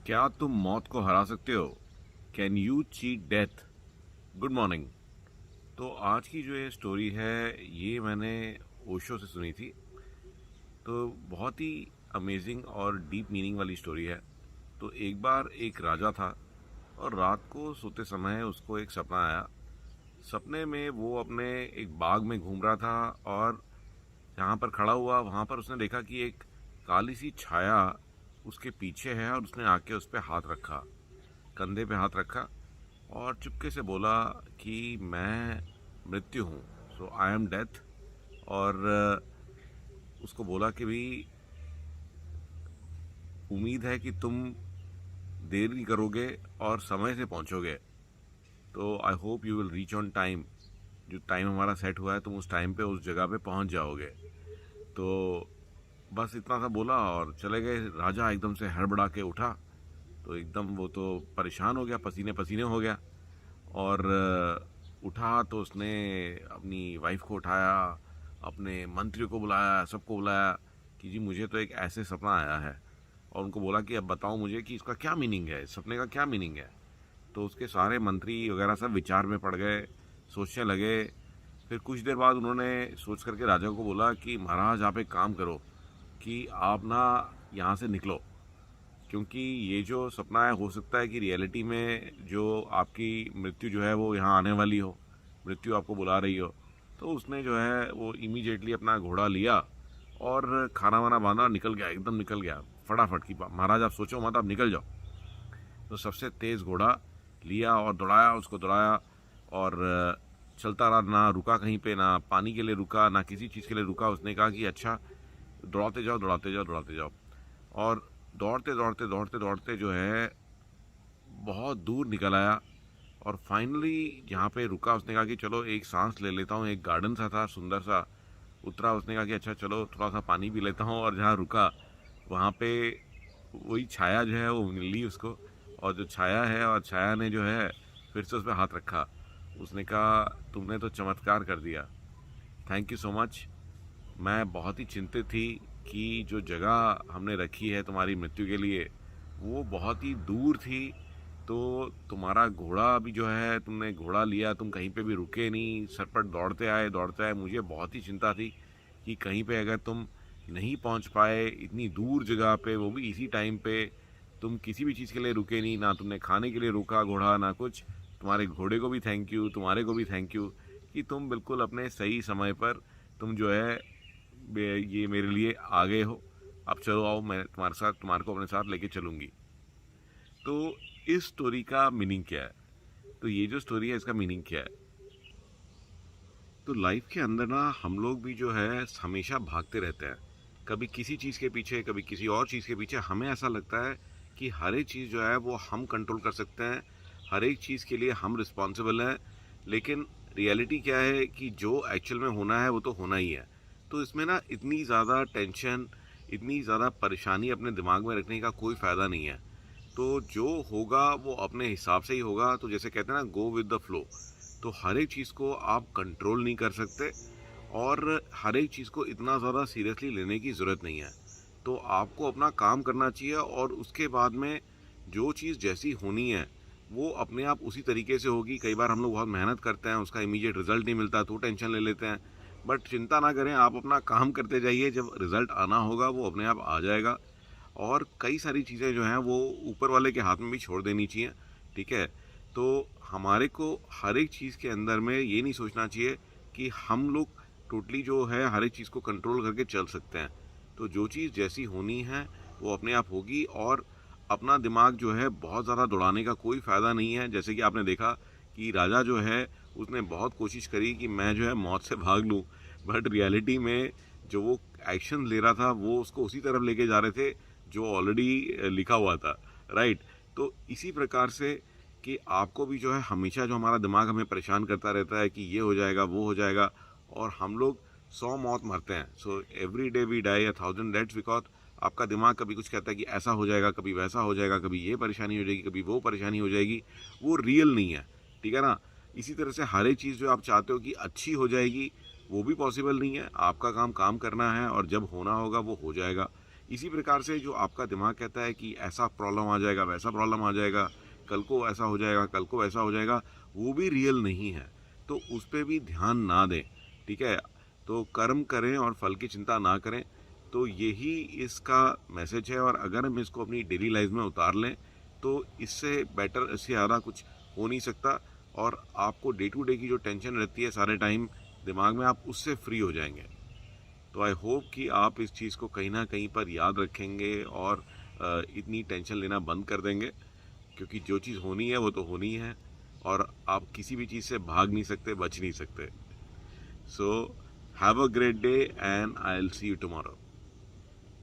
क्या तुम मौत को हरा सकते हो? Can you cheat death? Good morning. तो आज की जो ये स्टोरी है, ये मैंने ओशो से सुनी थी। तो बहुत ही अमेजिंग और डीप मीनिंग वाली स्टोरी है। तो एक बार एक राजा था और रात को सोते समय उसको एक सपना आया। सपने में वो अपने एक बाग में घूम रहा था और जहाँ पर खड़ा हुआ वहाँ पर उसने देखा कि एक काली सी छाया उसके पीछे है और उसने आके उस पर हाथ रखा, कंधे पे हाथ रखा और चुपके से बोला कि मैं मृत्यु हूँ, सो आई एम डेथ। और उसको बोला कि भी उम्मीद है कि तुम देर नहीं करोगे और समय से पहुँचोगे, तो I hope you will reach on time. जो टाइम हमारा सेट हुआ है तुम उस टाइम पे उस जगह पे पहुँच जाओगे। तो बस इतना सा बोला और चले गए। राजा एकदम से हड़बड़ा के उठा, तो एकदम वो तो परेशान हो गया, पसीने पसीने हो गया। और उठा तो उसने अपनी वाइफ को उठाया, अपने मंत्री को बुलाया, सबको बुलाया कि जी मुझे तो एक ऐसे सपना आया है। और उनको बोला कि अब बताओ मुझे कि इसका क्या मीनिंग है, इस सपने का क्या मीनिंग है। तो उसके सारे मंत्री वगैरह सब विचार में पड़ गए, सोचने लगे। फिर कुछ देर बाद उन्होंने सोच करके राजा को बोला कि महाराज आप एक काम करो कि आप ना यहाँ से निकलो, क्योंकि ये जो सपना है हो सकता है कि रियलिटी में जो आपकी मृत्यु जो है वो यहाँ आने वाली हो, मृत्यु आपको बुला रही हो। तो उसने जो है वो इमीडिएटली अपना घोड़ा लिया और खाना वाना बांधा, निकल गया, एकदम निकल गया फटाफट की। महाराज आप सोचो मत, आप निकल जाओ। तो सबसे तेज़ घोड़ा लिया और दौड़ाया, उसको दौड़ाया और चलता रहा, ना रुका कहीं पे, ना पानी के लिए रुका, ना किसी चीज़ के लिए रुका। उसने कहा कि अच्छा दौड़ाते जाओ दौड़ाते जाओ दौड़ाते जाओ। और दौड़ते दौड़ते दौड़ते दौड़ते जो है बहुत दूर निकल आया। और फाइनली जहाँ पे रुका उसने कहा कि चलो एक सांस ले लेता हूँ। एक गार्डन सा था सुंदर सा। उतरा, उसने कहा कि अच्छा चलो थोड़ा सा पानी पी लेता हूँ। और जहाँ रुका वहाँ पे वही छाया जो है वो मिली उसको। और जो छाया है, और छाया ने जो है फिर से उस पर हाथ रखा। उसने कहा तुमने तो चमत्कार कर दिया, थैंक यू सो मच। मैं बहुत ही चिंतित थी कि जो जगह हमने रखी है तुम्हारी मृत्यु के लिए वो बहुत ही दूर थी। तो तुम्हारा घोड़ा भी जो है, तुमने घोड़ा लिया, तुम कहीं पे भी रुके नहीं, सरपट दौड़ते आए दौड़ते आए। मुझे बहुत ही चिंता थी कि कहीं पे अगर तुम नहीं पहुंच पाए इतनी दूर जगह पे, वो भी इसी टाइम पे, तुम किसी भी चीज़ के लिए रुके नहीं, ना तुमने खाने के लिए रुका घोड़ा ना कुछ। तुम्हारे घोड़े को भी थैंक यू, तुम्हारे को भी थैंक यू कि तुम बिल्कुल अपने सही समय पर तुम जो है ये मेरे लिए आ गए हो। अब चलो आओ, मैं तुम्हारे साथ, तुम्हारे को अपने साथ लेके चलूंगी। तो इस स्टोरी का मीनिंग क्या है? तो ये जो स्टोरी है इसका मीनिंग क्या है? तो लाइफ के अंदर ना हम लोग भी जो है हमेशा भागते रहते हैं, कभी किसी चीज़ के पीछे, कभी किसी और चीज़ के पीछे। हमें ऐसा लगता है कि हर एक चीज़ जो है वो हम कंट्रोल कर सकते हैं, हर एक चीज़ के लिए हम रिस्पॉन्सिबल हैं। लेकिन रियलिटी क्या है कि जो एक्चुअल में होना है वो तो होना ही है। तो इसमें ना इतनी ज़्यादा टेंशन, इतनी ज़्यादा परेशानी अपने दिमाग में रखने का कोई फ़ायदा नहीं है। तो जो होगा वो अपने हिसाब से ही होगा। तो जैसे कहते हैं ना, गो विद द फ्लो। तो हर एक चीज़ को आप कंट्रोल नहीं कर सकते और हर एक चीज़ को इतना ज़्यादा सीरियसली लेने की ज़रूरत नहीं है। तो आपको अपना काम करना चाहिए और उसके बाद में जो चीज़ जैसी होनी है वो अपने आप उसी तरीके से होगी। कई बार हम लोग बहुत मेहनत करते हैं, उसका इमीडिएट रिजल्ट नहीं मिलता तो टेंशन ले लेते हैं। बट चिंता ना करें, आप अपना काम करते जाइए, जब रिजल्ट आना होगा वो अपने आप आ जाएगा। और कई सारी चीज़ें जो हैं वो ऊपर वाले के हाथ में भी छोड़ देनी चाहिए, ठीक है। तो हमारे को हर एक चीज़ के अंदर में ये नहीं सोचना चाहिए कि हम लोग टोटली जो है हर एक चीज़ को कंट्रोल करके चल सकते हैं। तो जो चीज़ जैसी होनी है वो अपने आप होगी। और अपना दिमाग जो है बहुत ज़्यादा दौड़ाने का कोई फ़ायदा नहीं है। जैसे कि आपने देखा कि राजा जो है उसने बहुत कोशिश करी कि मैं जो है मौत से भाग लूँ, बट रियलिटी में जो वो एक्शन ले रहा था वो उसको उसी तरफ लेके जा रहे थे जो ऑलरेडी लिखा हुआ था, राइट। तो इसी प्रकार से कि आपको भी जो है हमेशा जो हमारा दिमाग हमें परेशान करता रहता है कि ये हो जाएगा वो हो जाएगा, और हम लोग 100 मौत मरते हैं। So every day we die 1000 deaths, because आपका दिमाग कभी कुछ कहता है कि ऐसा हो जाएगा, कभी वैसा हो जाएगा, कभी ये परेशानी हो जाएगी, कभी वो परेशानी हो जाएगी। वो रियल नहीं है, ठीक है ना। इसी तरह से हर एक चीज़ जो आप चाहते हो कि अच्छी हो जाएगी वो भी पॉसिबल नहीं है। आपका काम काम करना है और जब होना होगा वो हो जाएगा। इसी प्रकार से जो आपका दिमाग कहता है कि ऐसा प्रॉब्लम आ जाएगा, वैसा प्रॉब्लम आ जाएगा, कल को ऐसा हो जाएगा, कल को ऐसा हो जाएगा, वो भी रियल नहीं है। तो उस पर भी ध्यान ना दें, ठीक है। तो कर्म करें और फल की चिंता ना करें। तो यही इसका मैसेज है। और अगर हम इसको अपनी डेली लाइफ में उतार लें तो इससे बेटर, इससे ज़्यादा कुछ हो नहीं सकता। और आपको डे टू डे की जो टेंशन रहती है सारे टाइम दिमाग में, आप उससे फ्री हो जाएंगे। तो आई होप कि आप इस चीज़ को कहीं ना कहीं पर याद रखेंगे और इतनी टेंशन लेना बंद कर देंगे, क्योंकि जो चीज़ होनी है वो तो होनी है और आप किसी भी चीज़ से भाग नहीं सकते, बच नहीं सकते। So have a great day and I will see you tomorrow.